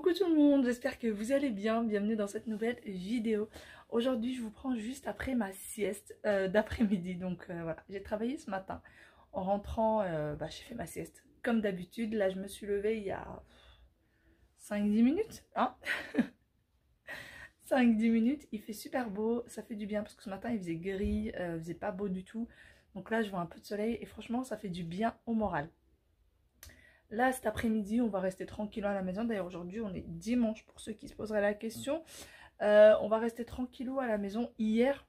Coucou tout le monde, j'espère que vous allez bien, bienvenue dans cette nouvelle vidéo. Aujourd'hui je vous prends juste après ma sieste d'après-midi, donc voilà, j'ai travaillé ce matin. En rentrant, j'ai fait ma sieste comme d'habitude. Là je me suis levée il y a 5-10 minutes, hein 5-10 minutes, il fait super beau, ça fait du bien parce que ce matin il faisait gris, il faisait pas beau du tout. Donc là je vois un peu de soleil et franchement ça fait du bien au moral. Là, cet après-midi, on va rester tranquillement à la maison. D'ailleurs, aujourd'hui, on est dimanche pour ceux qui se poseraient la question. On va rester tranquillou à la maison. Hier,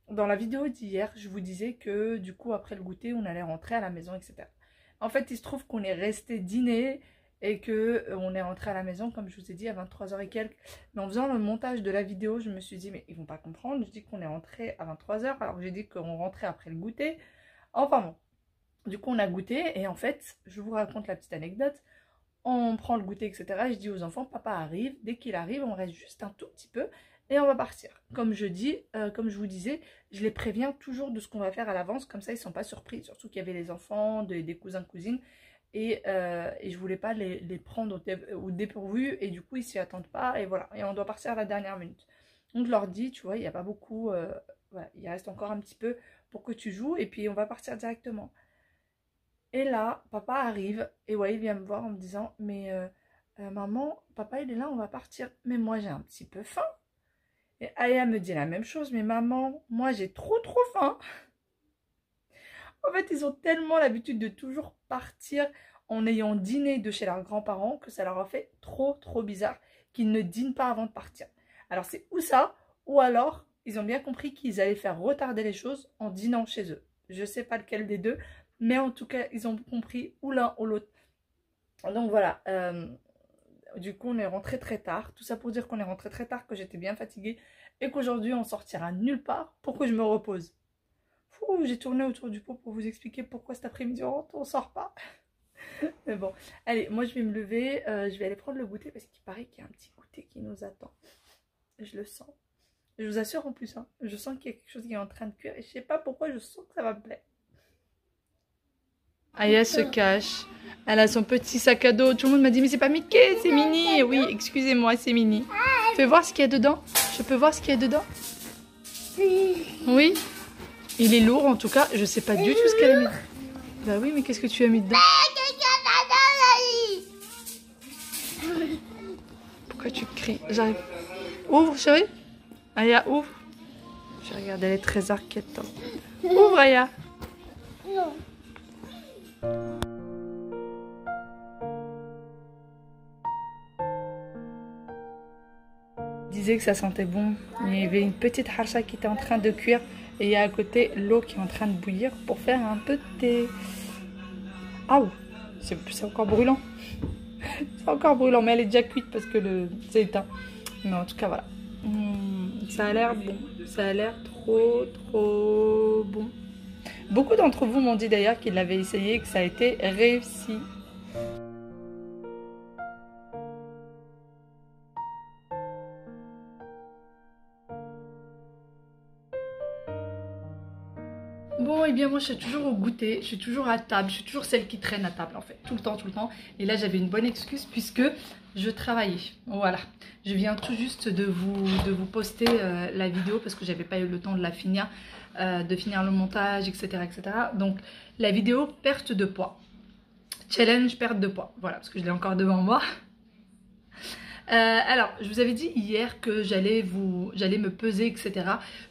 dans la vidéo d'hier, je vous disais que du coup, après le goûter, on allait rentrer à la maison, etc. En fait, il se trouve qu'on est resté dîner et qu'on est rentré à la maison, comme je vous ai dit, à 23 h et quelques. Mais en faisant le montage de la vidéo, je me suis dit, mais ils vont pas comprendre. Je dis qu'on est rentré à 23 h, alors que j'ai dit qu'on rentrait après le goûter. Enfin bon. Du coup, on a goûté et en fait, je vous raconte la petite anecdote. On prend le goûter, etc. Je dis aux enfants, papa arrive. Dès qu'il arrive, on reste juste un tout petit peu et on va partir. Comme je vous disais, je les préviens toujours de ce qu'on va faire à l'avance. Comme ça, ils ne sont pas surpris. Surtout qu'il y avait les enfants, des cousins, cousines. Et je voulais pas les prendre au dépourvu. Et du coup, ils s'y attendent pas. Et voilà. Et on doit partir à la dernière minute. Donc, je leur dis, tu vois, il n'y a pas beaucoup. Voilà, il reste encore un petit peu pour que tu joues. Et puis, on va partir directement. Et là, papa arrive et ouais, il vient me voir en me disant, mais maman, papa il est là, on va partir. Mais moi j'ai un petit peu faim. Et Aya me dit la même chose, mais maman, moi j'ai trop faim. En fait, ils ont tellement l'habitude de toujours partir en ayant dîné de chez leurs grands-parents que ça leur a fait trop bizarre qu'ils ne dînent pas avant de partir. Alors c'est ou ça, ou alors ils ont bien compris qu'ils allaient faire retarder les choses en dînant chez eux. Je sais pas lequel des deux. Mais en tout cas, ils ont compris ou l'un ou l'autre. Donc voilà, du coup, on est rentré très tard. Tout ça pour dire qu'on est rentré très tard, que j'étais bien fatiguée. Et qu'aujourd'hui, on sortira nulle part pour que je me repose. J'ai tourné autour du pot pour vous expliquer pourquoi cet après-midi, on sort pas. Mais bon, allez, moi je vais me lever. Je vais aller prendre le goûter parce qu'il paraît qu'il y a un petit goûter qui nous attend. Je le sens. Je vous assure en plus, hein, je sens qu'il y a quelque chose qui est en train de cuire. Et je sais pas pourquoi, je sens que ça va me plaire. Aya se cache, elle a son petit sac à dos. Tout le monde m'a dit mais c'est pas Mickey, c'est Minnie. Oui, excusez-moi, c'est Minnie. Fais voir ce qu'il y a dedans. Je peux voir ce qu'il y a dedans? Oui. Il est lourd en tout cas, je sais pas du tout ce qu'elle a mis. Bah oui, mais qu'est-ce que tu as mis dedans? Pourquoi tu cries? J'arrive. Ouvre chérie. Aya, ouvre. Je regarde, elle est très inquiétante. Ouvre Aya. Non. Disait que ça sentait bon. Il y avait une petite harcha qui était en train de cuire et il y a à côté l'eau qui est en train de bouillir pour faire un peu de thé. Ah, c'est encore brûlant. C'est encore brûlant, mais elle est déjà cuite parce que c'est éteint. Mais en tout cas, voilà. Ça a l'air bon. Ça a l'air trop bon. Beaucoup d'entre vous m'ont dit d'ailleurs qu'ils l'avaient essayé et que ça a été réussi. Bon, et bien moi je suis toujours au goûter, je suis toujours à table, je suis toujours celle qui traîne à table en fait, tout le temps. Et là j'avais une bonne excuse puisque je travaillais, voilà. Je viens tout juste de vous poster la vidéo parce que j'avais pas eu le temps de la finir, de finir le montage, etc. Donc la vidéo perte de poids, challenge perte de poids, voilà, parce que je l'ai encore devant moi. Alors, je vous avais dit hier que j'allais me peser, etc.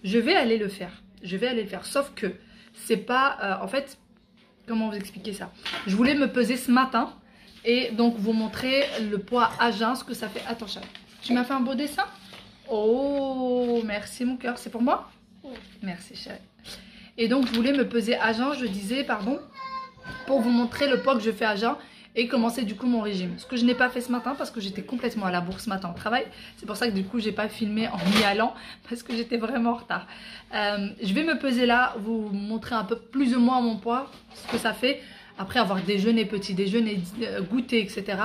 Je vais aller le faire, sauf que c'est pas, en fait, comment vous expliquer ça? Je voulais me peser ce matin et donc vous montrer le poids à jeun, ce que ça fait. Attends chérie, tu m'as fait un beau dessin? Oh, merci mon cœur, c'est pour moi? Oui. Merci chérie. Et donc je voulais me peser à jeun, je disais, pardon, pour vous montrer le poids que je fais à jeun et commencer du coup mon régime. Ce que je n'ai pas fait ce matin parce que j'étais complètement à la bourre ce matin au travail. C'est pour ça que du coup j'ai pas filmé en y allant parce que j'étais vraiment en retard. Je vais me peser là, vous montrer un peu plus ou moins mon poids, ce que ça fait après avoir déjeuné, petit déjeuner, goûter, etc.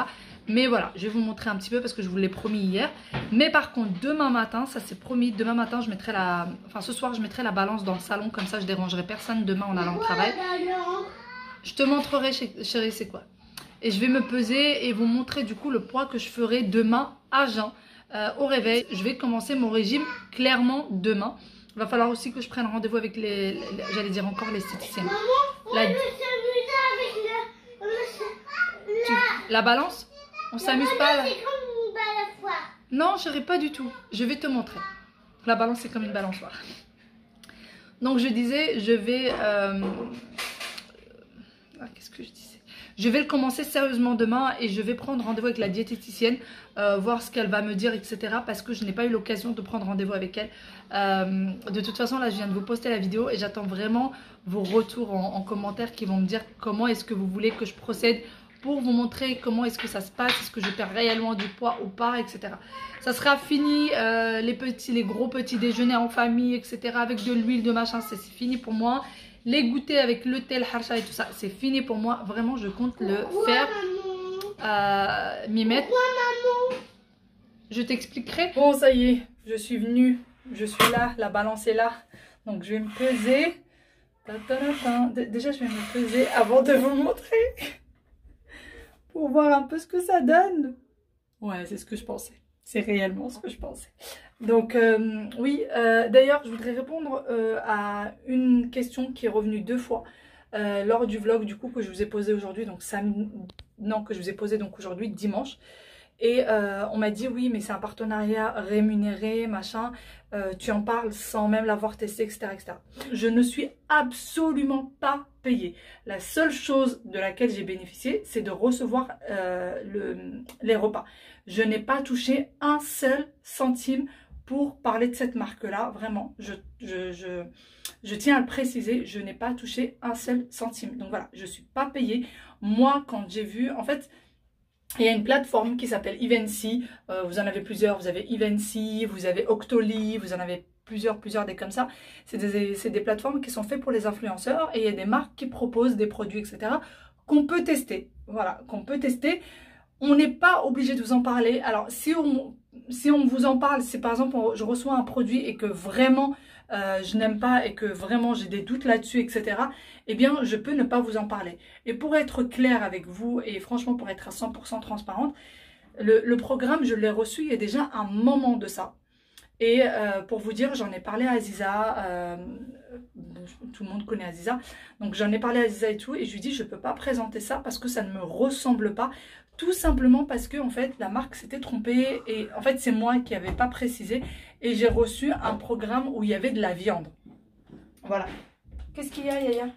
Mais voilà, je vais vous montrer un petit peu parce que je vous l'ai promis hier. Mais par contre demain matin, ça c'est promis, demain matin je mettrai ce soir je mettrai la balance dans le salon, comme ça je dérangerai personne demain en allant au travail. Je te montrerai chérie c'est quoi. et je vais me peser et vous montrer du coup le poids que je ferai demain à jeun au réveil. Je vais commencer mon régime clairement demain. Il va falloir aussi que je prenne rendez-vous avec j'allais dire encore l'esthéticienne. La balance? On s'amuse pas là? Non, je pas du tout. Je vais te montrer. La balance, c'est comme une balançoire. Donc, je disais, je vais... qu'est-ce que je disais? Je vais le commencer sérieusement demain et je vais prendre rendez-vous avec la diététicienne, voir ce qu'elle va me dire, etc. Parce que je n'ai pas eu l'occasion de prendre rendez-vous avec elle. De toute façon, là, je viens de vous poster la vidéo et j'attends vraiment vos retours en commentaire qui vont me dire comment est-ce que vous voulez que je procède pour vous montrer comment est-ce que ça se passe, est-ce que je perds réellement du poids ou pas, etc. Ça sera fini, les gros petits déjeuners en famille, etc. Avec de l'huile, de machin, c'est fini pour moi. Les goûters avec le thé, le harcha et tout ça, c'est fini pour moi. Vraiment, je compte le faire, m'y mettre. Je t'expliquerai. Bon, ça y est, je suis venue, je suis là, la balance est là. Donc, je vais me peser. Déjà, je vais me peser avant de vous montrer. Pour voir un peu ce que ça donne. Ouais, c'est ce que je pensais. C'est réellement ce que je pensais. Donc, oui, d'ailleurs, je voudrais répondre à une question qui est revenue 2 fois lors du vlog, du coup, que je vous ai posé aujourd'hui. Donc, que je vous ai posé donc aujourd'hui, dimanche. Et on m'a dit, oui, mais c'est un partenariat rémunéré, machin. Tu en parles sans même l'avoir testé, etc., etc. Je ne suis absolument pas payée. La seule chose de laquelle j'ai bénéficié, c'est de recevoir les repas. Je n'ai pas touché un seul centime pour parler de cette marque-là. Vraiment, je tiens à le préciser, je n'ai pas touché un seul centime. Donc voilà, je ne suis pas payée. Moi, quand j'ai vu, en fait... Il y a une plateforme qui s'appelle Evency, vous en avez plusieurs, vous avez Evency, vous avez Octoly, vous en avez plusieurs des comme ça. C'est des plateformes qui sont faites pour les influenceurs et il y a des marques qui proposent des produits, etc. qu'on peut tester. Voilà, qu'on peut tester. On n'est pas obligé de vous en parler. Alors, si on vous en parle, si par exemple je reçois un produit et que vraiment je n'aime pas et que vraiment j'ai des doutes là-dessus, etc., eh bien, je peux ne pas vous en parler. Et pour être claire avec vous et franchement pour être à 100% transparente, le programme, je l'ai reçu il y a déjà un moment de ça. Et pour vous dire, j'en ai parlé à Aziza, tout le monde connaît Aziza, donc j'en ai parlé à Aziza et tout, et je lui dis je ne peux pas présenter ça parce que ça ne me ressemble pas, tout simplement parce que en fait la marque s'était trompée, et en fait c'est moi qui n'avais pas précisé, et j'ai reçu un programme où il y avait de la viande. Voilà. Qu'est-ce qu'il y a, Yaya?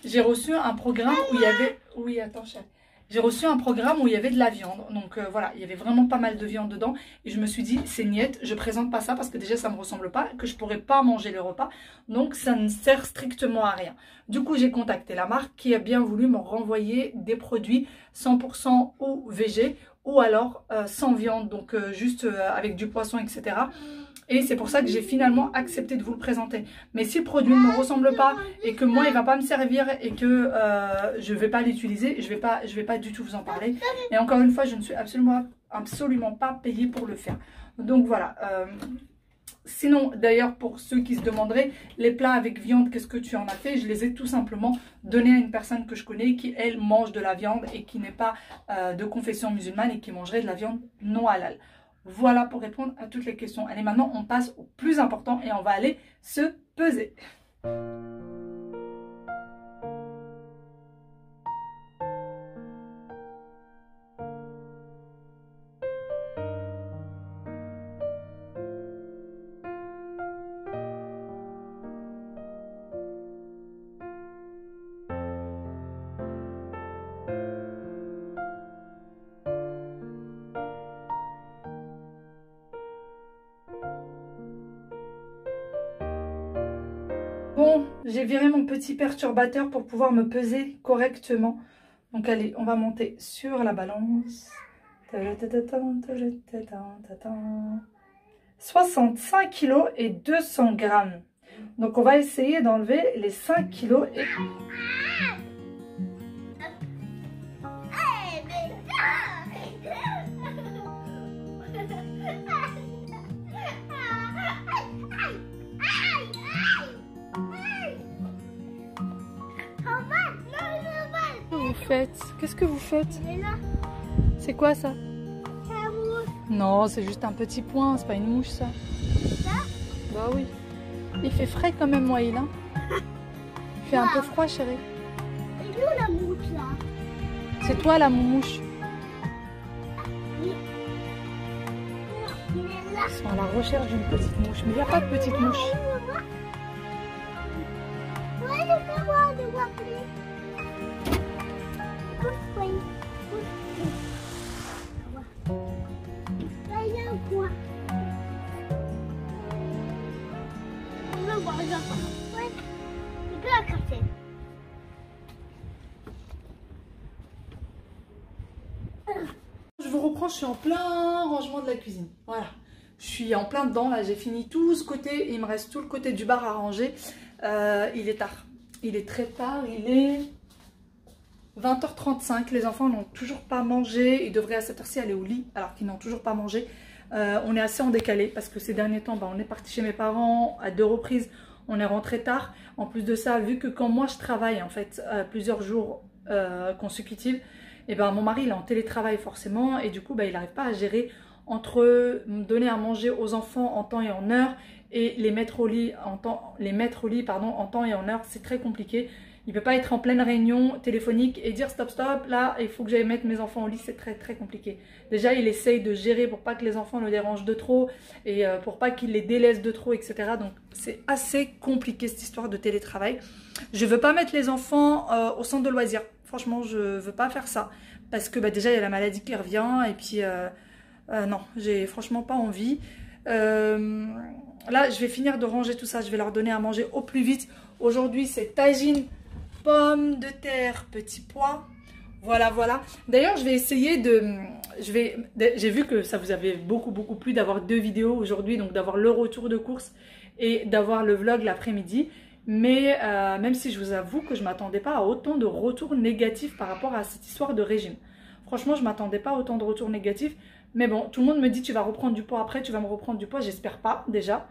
J'ai reçu un programme où il y avait... Oui, attends, chérie. J'ai reçu un programme où il y avait de la viande. Donc voilà, il y avait vraiment pas mal de viande dedans. Et je me suis dit, c'est niette, je présente pas ça parce que déjà ça me ressemble pas, que je pourrais pas manger le repas. Donc ça ne sert strictement à rien. Du coup, j'ai contacté la marque qui a bien voulu me renvoyer des produits 100% ou végé ou alors sans viande, donc juste avec du poisson, etc. Et c'est pour ça que j'ai finalement accepté de vous le présenter. Mais si le produit ne me ressemble pas et que moi il ne va pas me servir et que je ne vais pas l'utiliser, je vais pas du tout vous en parler. Et encore une fois, je ne suis absolument pas payée pour le faire. Donc voilà. Sinon, d'ailleurs, pour ceux qui se demanderaient, les plats avec viande, qu'est-ce que tu en as fait? Je les ai tout simplement donnés à une personne que je connais qui, elle, mange de la viande et qui n'est pas de confession musulmane et qui mangerait de la viande non halal. Voilà pour répondre à toutes les questions. Allez, maintenant, on passe au plus important et on va aller se peser. Bon, j'ai viré mon petit perturbateur pour pouvoir me peser correctement. Donc allez, on va monter sur la balance. 65 kg et 200 grammes. Donc on va essayer d'enlever les 5 kg et... faites? Qu'est-ce que vous faites? Il est là. C'est quoi ça? C'est un mouche. Non, c'est juste un petit point, c'est pas une mouche ça. Ça? Bah oui. Il fait frais quand même, Waïl. Hein. Il fait un peu froid, chérie. Et où la mouche là? C'est toi la moumouche. Il est là. Ils sont à la recherche d'une petite mouche. Mais il n'y a pas de petite mouche. Ouais, je peux voir, je vois plus. Couche, là, il y a un coin. On va voir les enfants. Ouais, je peux la casser. Je vous reprends, je suis en plein rangement de la cuisine. Voilà. Je suis en plein dedans, là j'ai fini tout ce côté, il me reste tout le côté du bar à ranger. Il est tard, il est très tard, il est 20h35, les enfants n'ont toujours pas mangé, ils devraient à cette heure-ci aller au lit alors qu'ils n'ont toujours pas mangé. On est assez en décalé parce que ces derniers temps, on est parti chez mes parents à 2 reprises, on est rentré tard. En plus de ça, vu que quand moi je travaille en fait plusieurs jours consécutifs, et mon mari il est en télétravail forcément et du coup il n'arrive pas à gérer entre donner à manger aux enfants en temps et en heure et les mettre au lit en temps, en temps et en heure, c'est très compliqué. Il ne peut pas être en pleine réunion téléphonique et dire stop, là il faut que j'aille mettre mes enfants au lit, c'est très très compliqué. Déjà il essaye de gérer pour pas que les enfants le dérangent de trop et pour pas qu'il les délaisse de trop, etc. Donc c'est assez compliqué cette histoire de télétravail. Je ne veux pas mettre les enfants au centre de loisirs, franchement je ne veux pas faire ça. Parce que déjà il y a la maladie qui revient et puis non, j'ai franchement pas envie. Là je vais finir de ranger tout ça, je vais leur donner à manger au plus vite. Aujourd'hui c'est tagine, pommes de terre, petits pois. Voilà, voilà. D'ailleurs je vais essayer de... J'ai vu que ça vous avait beaucoup plu d'avoir 2 vidéos aujourd'hui. Donc d'avoir le retour de course et d'avoir le vlog l'après-midi. Mais même si je vous avoue que je ne m'attendais pas à autant de retours négatifs par rapport à cette histoire de régime. Franchement, je ne m'attendais pas à autant de retours négatifs. Mais bon, tout le monde me dit tu vas reprendre du poids après, tu vas me reprendre du poids. J'espère pas déjà.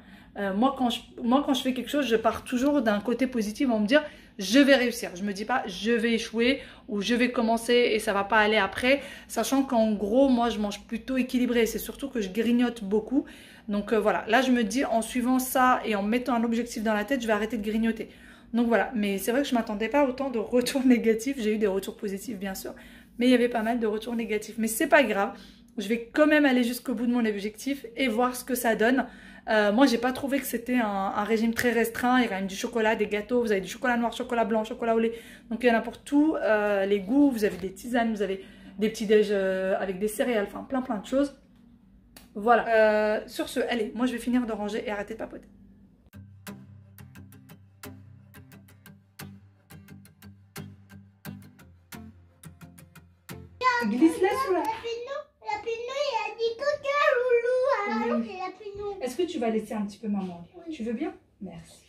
Moi, quand je fais quelque chose, je pars toujours d'un côté positif en me dire je vais réussir. Je me dis pas je vais échouer ou je vais commencer et ça va pas aller après. Sachant qu'en gros, moi, je mange plutôt équilibré. C'est surtout que je grignote beaucoup. Donc voilà, là je me dis en suivant ça et en mettant un objectif dans la tête, je vais arrêter de grignoter. Donc voilà, mais c'est vrai que je ne m'attendais pas à autant de retours négatifs. J'ai eu des retours positifs bien sûr, mais il y avait pas mal de retours négatifs. Mais c'est pas grave, je vais quand même aller jusqu'au bout de mon objectif et voir ce que ça donne. Moi j'ai pas trouvé que c'était un régime très restreint. Il y a quand même du chocolat, des gâteaux, vous avez du chocolat noir, chocolat blanc, chocolat au lait. Donc il y en a pour tous les goûts, vous avez des tisanes, vous avez des petits déj avec des céréales, enfin plein de choses. Voilà, sur ce, allez, moi je vais finir de ranger et arrêter de papoter. Glisse-la sous la... La pinou, il a dit coca loulou. Alors c'est la pinou. Est-ce que tu vas laisser un petit peu maman? Oui. Tu veux bien? Merci.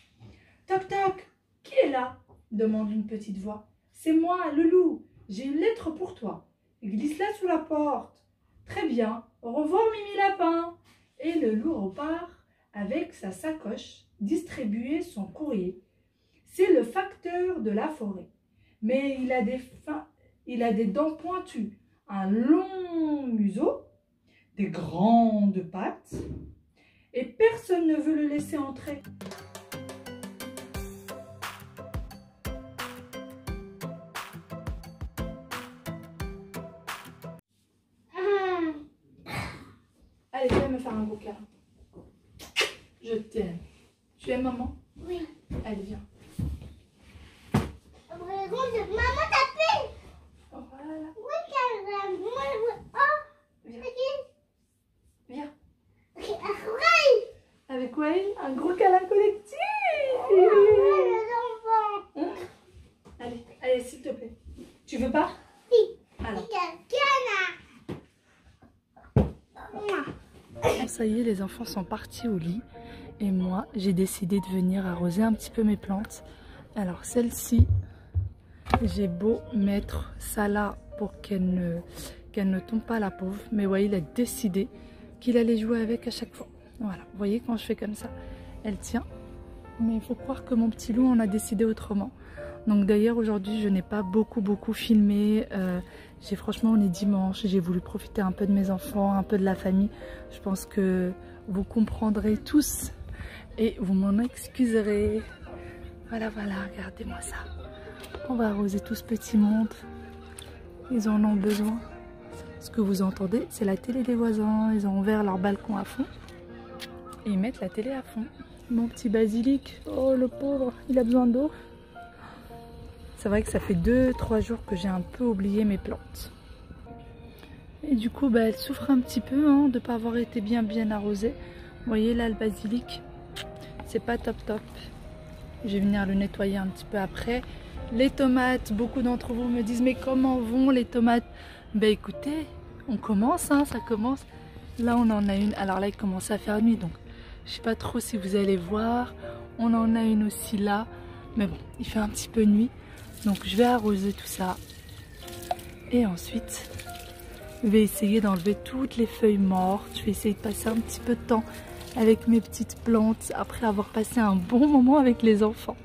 Toc toc, qui est là? Demande une petite voix. C'est moi, Loulou. J'ai une lettre pour toi. Glisse-la sous la porte. Très bien. Au revoir, Mimi Lapin. Et le loup repart avec sa sacoche distribuer son courrier. C'est le facteur de la forêt. Mais il a des dents pointues, un long museau, des grandes pattes, et personne ne veut le laisser entrer. Allez, viens me faire un gros câlin. Je t'aime. Tu aimes maman? Oui. Allez, viens. Maman t'appelle. Oh, voilà. Oui, Carole. Oh, Viens. Viens. ok, après. Avec Wael, un gros câlin collectif. Les enfants. Allez, allez, s'il te plaît. Tu veux pas? Oui. Alors. Ça y est, les enfants sont partis au lit. Et moi, j'ai décidé de venir arroser un petit peu mes plantes. Alors, celle-ci, j'ai beau mettre ça là pour qu'elle ne tombe pas, la pauvre. Mais ouais, il a décidé qu'il allait jouer avec à chaque fois. Voilà, vous voyez, quand je fais comme ça, elle tient. Mais il faut croire que mon petit loup en a décidé autrement. Donc d'ailleurs aujourd'hui je n'ai pas beaucoup filmé. Franchement on est dimanche, j'ai voulu profiter un peu de mes enfants, un peu de la famille. Je pense que vous comprendrez tous et vous m'en excuserez. Voilà, regardez-moi ça. On va arroser tout ce petit monde. Ils en ont besoin. Ce que vous entendez, c'est la télé des voisins. Ils ont ouvert leur balcon à fond. Et ils mettent la télé à fond. Mon petit basilic. Oh, le pauvre, il a besoin d'eau. C'est vrai que ça fait 2-3 jours que j'ai un peu oublié mes plantes. Et du coup, elle souffre un petit peu de ne pas avoir été bien arrosée. Vous voyez là, le basilic, c'est pas top. Je vais venir le nettoyer un petit peu après. Les tomates, beaucoup d'entre vous me disent mais comment vont les tomates? Écoutez, on commence, ça commence. Là on en a une, alors là il commence à faire nuit, donc je sais pas trop si vous allez voir. On en a une aussi là, mais bon, il fait un petit peu nuit. Donc je vais arroser tout ça. Et ensuite, je vais essayer d'enlever toutes les feuilles mortes. Je vais essayer de passer un petit peu de temps avec mes petites plantes après avoir passé un bon moment avec les enfants.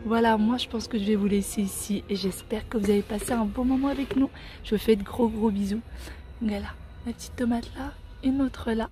Voilà, moi je pense que je vais vous laisser ici et j'espère que vous avez passé un bon moment avec nous. Je vous fais de gros bisous. Voilà, la petite tomate là, une autre là.